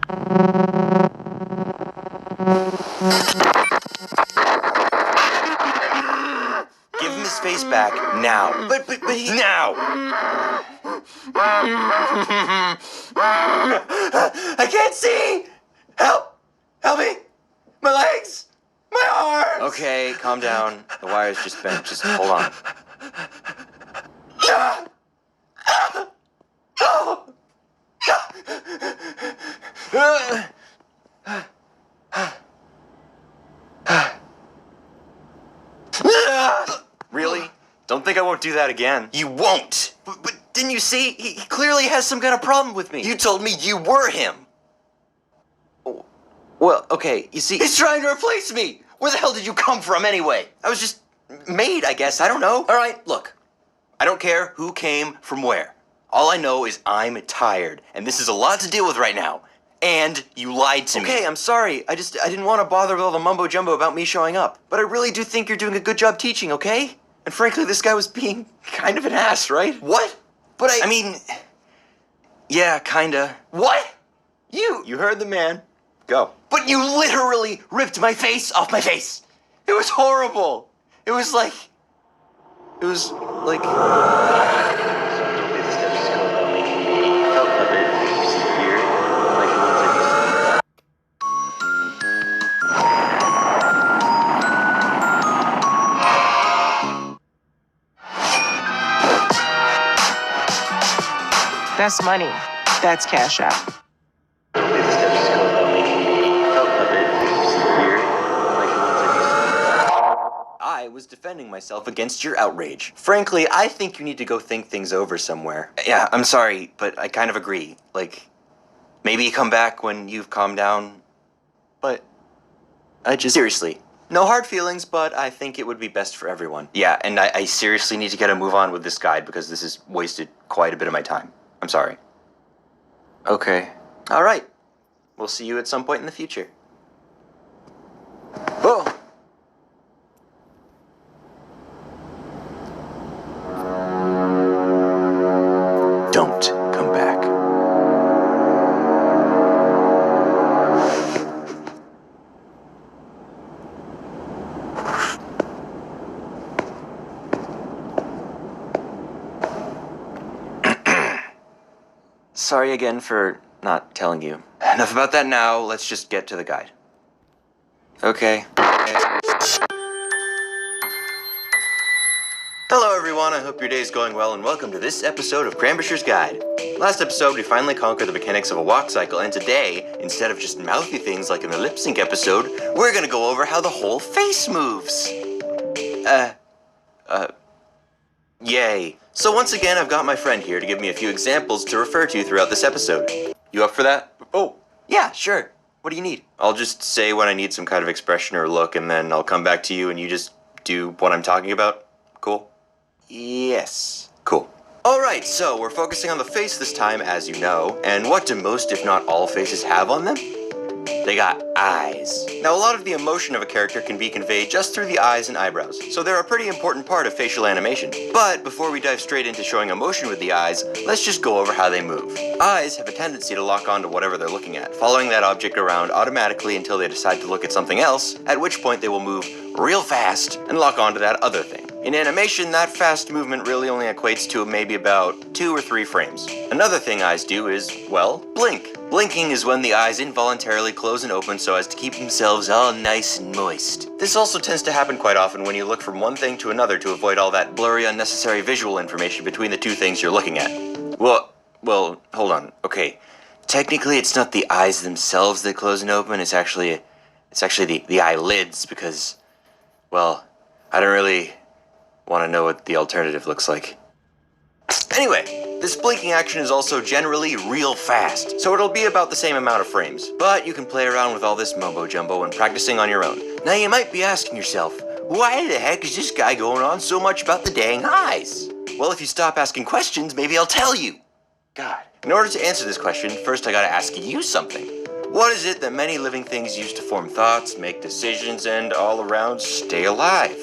Give him his face back now. But he... Now! I can't see! Help! Help me! My legs! My arms! Okay, calm down. The wire's just bent. Just hold on. Really? Don't think I won't do that again. You won't! But didn't you see? He clearly has some kind of problem with me. You told me you were him. Well, okay, you see... He's trying to replace me! Where the hell did you come from anyway? I was just made, I guess. I don't know. All right, look. I don't care who came from where. All I know is I'm tired, and this is a lot to deal with right now. And you lied to me. Okay, I'm sorry. I didn't want to bother with all the mumbo-jumbo about me showing up. But I really do think you're doing a good job teaching, okay? And frankly, this guy was being kind of an ass, right? What? But I mean... Yeah, kinda. What? You heard the man. Go. But you literally ripped my face off my face. It was horrible. It was like... That's money. That's cash out. I was defending myself against your outrage. Frankly, I think you need to go think things over somewhere. Yeah, I'm sorry, but I kind of agree. Like, maybe come back when you've calmed down. But seriously, no hard feelings, but I think it would be best for everyone. Yeah, and I seriously need to get a move on with this guide because this has wasted quite a bit of my time. I'm sorry. Okay. All right. We'll see you at some point in the future. Whoa! Don't come back. Sorry again for not telling you. Enough about that now, let's just get to the guide. Okay. Hello everyone, I hope your day's going well and welcome to this episode of Crambusher's Guide. Last episode we finally conquered the mechanics of a walk cycle, and today, instead of just mouthy things like in the lip sync episode, we're gonna go over how the whole face moves. Yay. So once again, I've got my friend here to give me a few examples to refer to throughout this episode. You up for that? Oh, yeah, sure. What do you need? I'll just say when I need some kind of expression or look, and then I'll come back to you and you just do what I'm talking about. Cool? Yes. Cool. Alright, so we're focusing on the face this time, as you know. And what do most, if not all, faces have on them? They got eyes. Now, a lot of the emotion of a character can be conveyed just through the eyes and eyebrows, so they're a pretty important part of facial animation. But before we dive straight into showing emotion with the eyes, let's just go over how they move. Eyes have a tendency to lock onto whatever they're looking at, following that object around automatically until they decide to look at something else, at which point they will move real fast and lock onto that other thing. In animation, that fast movement really only equates to maybe about 2 or 3 frames. Another thing eyes do is, well, blink. Blinking is when the eyes involuntarily close and open so as to keep themselves all nice and moist. This also tends to happen quite often when you look from one thing to another to avoid all that blurry, unnecessary visual information between the two things you're looking at. Well, hold on. Okay. Technically, it's not the eyes themselves that close and open, it's actually the eyelids because, well, I don't really want to know what the alternative looks like. Anyway, this blinking action is also generally real fast, so it'll be about the same amount of frames. But you can play around with all this mumbo-jumbo when practicing on your own. Now you might be asking yourself, why the heck is this guy going on so much about the dang eyes? Well, if you stop asking questions, maybe I'll tell you. God. In order to answer this question, first I gotta ask you something. What is it that many living things use to form thoughts, make decisions, and all around stay alive?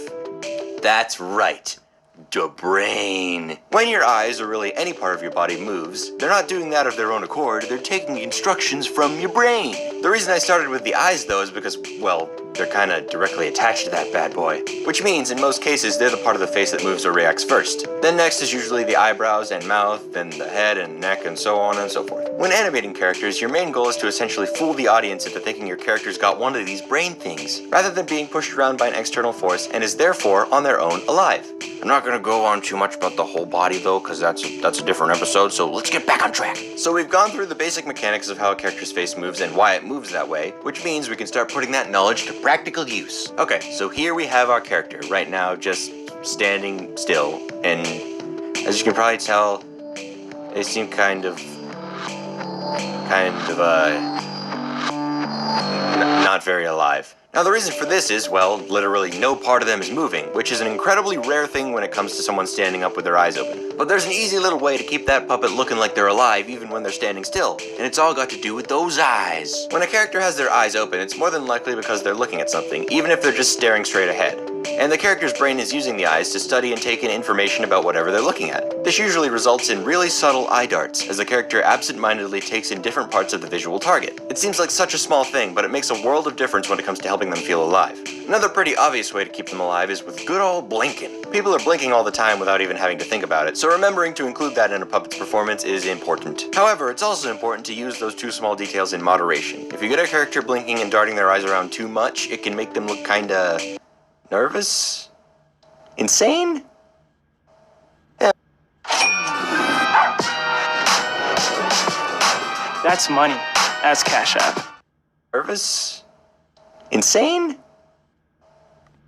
That's right. the brain. When your eyes, or really any part of your body, moves, they're not doing that of their own accord, they're taking instructions from your brain. The reason I started with the eyes, though, is because, well, they're kinda directly attached to that bad boy. Which means, in most cases, they're the part of the face that moves or reacts first. Then next is usually the eyebrows and mouth, then the head and neck, and so on and so forth. When animating characters, your main goal is to essentially fool the audience into thinking your character's got one of these brain things, rather than being pushed around by an external force and is therefore, on their own, alive. I'm not gonna go on too much about the whole body though, because that's a different episode, so let's get back on track. So we've gone through the basic mechanics of how a character's face moves and why it moves that way, which means we can start putting that knowledge to practical use. Okay, so here we have our character, right now just standing still, and as you can probably tell, they seem kind of not very alive. Now the reason for this is, well, literally no part of them is moving, which is an incredibly rare thing when it comes to someone standing up with their eyes open. But there's an easy little way to keep that puppet looking like they're alive even when they're standing still, and it's all got to do with those eyes. When a character has their eyes open, it's more than likely because they're looking at something, even if they're just staring straight ahead. And the character's brain is using the eyes to study and take in information about whatever they're looking at. This usually results in really subtle eye darts, as the character absent-mindedly takes in different parts of the visual target. It seems like such a small thing, but it makes a world of difference when it comes to helping them feel alive. Another pretty obvious way to keep them alive is with good old blinking. People are blinking all the time without even having to think about it, so remembering to include that in a puppet's performance is important. However, it's also important to use those two small details in moderation. If you get a character blinking and darting their eyes around too much, it can make them look kinda nervous? Insane? Yeah. That's money. That's Cash App. Nervous? Insane?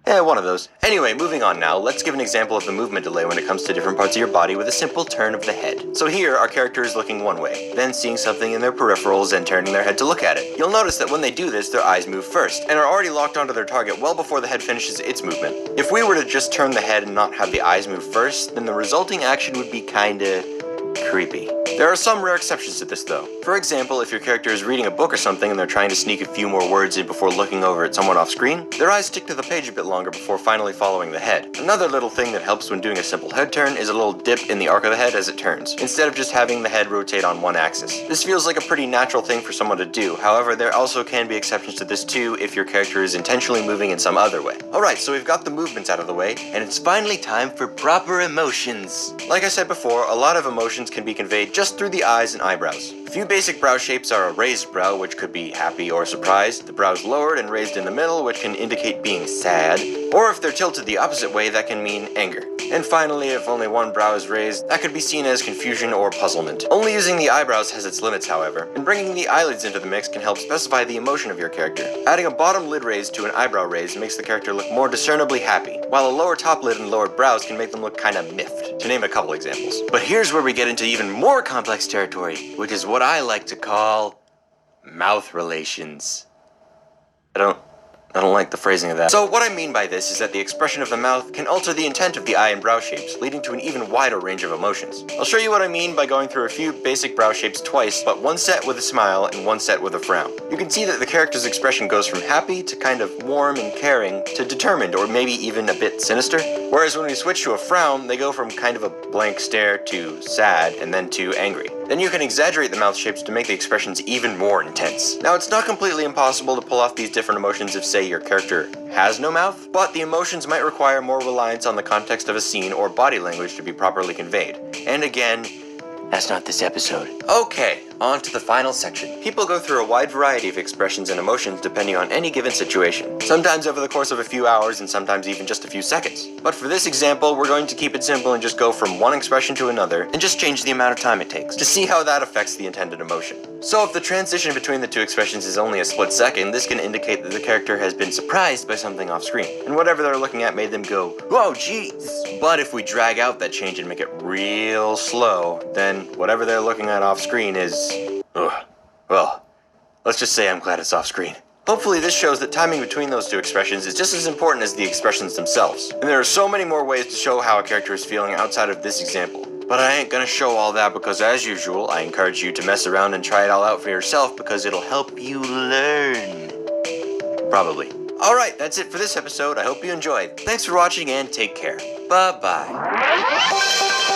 One of those. Anyway, moving on now, let's give an example of the movement delay when it comes to different parts of your body with a simple turn of the head. So here, our character is looking one way, then seeing something in their peripherals and turning their head to look at it. You'll notice that when they do this, their eyes move first, and are already locked onto their target well before the head finishes its movement. If we were to just turn the head and not have the eyes move first, then the resulting action would be kinda creepy. There are some rare exceptions to this though. For example, if your character is reading a book or something and they're trying to sneak a few more words in before looking over at someone off screen, their eyes stick to the page a bit longer before finally following the head. Another little thing that helps when doing a simple head turn is a little dip in the arc of the head as it turns, instead of just having the head rotate on one axis. This feels like a pretty natural thing for someone to do, however there also can be exceptions to this too if your character is intentionally moving in some other way. Alright, so we've got the movements out of the way, and it's finally time for proper emotions. Like I said before, a lot of emotions can be conveyed just through the eyes and eyebrows. A few basic brow shapes are a raised brow, which could be happy or surprised, the brows lowered and raised in the middle, which can indicate being sad, or if they're tilted the opposite way, that can mean anger. And finally, if only one brow is raised, that could be seen as confusion or puzzlement. Only using the eyebrows has its limits, however, and bringing the eyelids into the mix can help specify the emotion of your character. Adding a bottom lid raise to an eyebrow raise makes the character look more discernibly happy, while a lower top lid and lowered brows can make them look kinda miffed, to name a couple examples. But here's where we get into even more complex territory, which is what I like to call mouth relations. I don't like the phrasing of that. So what I mean by this is that the expression of the mouth can alter the intent of the eye and brow shapes, leading to an even wider range of emotions. I'll show you what I mean by going through a few basic brow shapes twice, but one set with a smile and one set with a frown. You can see that the character's expression goes from happy to kind of warm and caring to determined or maybe even a bit sinister. Whereas when we switch to a frown, they go from kind of a blank stare to sad and then to angry. Then you can exaggerate the mouth shapes to make the expressions even more intense. Now it's not completely impossible to pull off these different emotions if say your character has no mouth, but the emotions might require more reliance on the context of a scene or body language to be properly conveyed. And again, that's not this episode. Okay, on to the final section. People go through a wide variety of expressions and emotions depending on any given situation, sometimes over the course of a few hours and sometimes even just a few seconds. But for this example, we're going to keep it simple and just go from one expression to another and just change the amount of time it takes to see how that affects the intended emotion. So if the transition between the two expressions is only a split second, this can indicate that the character has been surprised by something off screen, and whatever they're looking at made them go, "Whoa, jeez!" But if we drag out that change and make it real slow, then whatever they're looking at off screen is, well, let's just say I'm glad it's off screen. Hopefully this shows that timing between those two expressions is just as important as the expressions themselves. And there are so many more ways to show how a character is feeling outside of this example. But I ain't gonna show all that because, as usual, I encourage you to mess around and try it all out for yourself because it'll help you learn. Probably. Alright, that's it for this episode. I hope you enjoyed. Thanks for watching and take care. Bye-bye.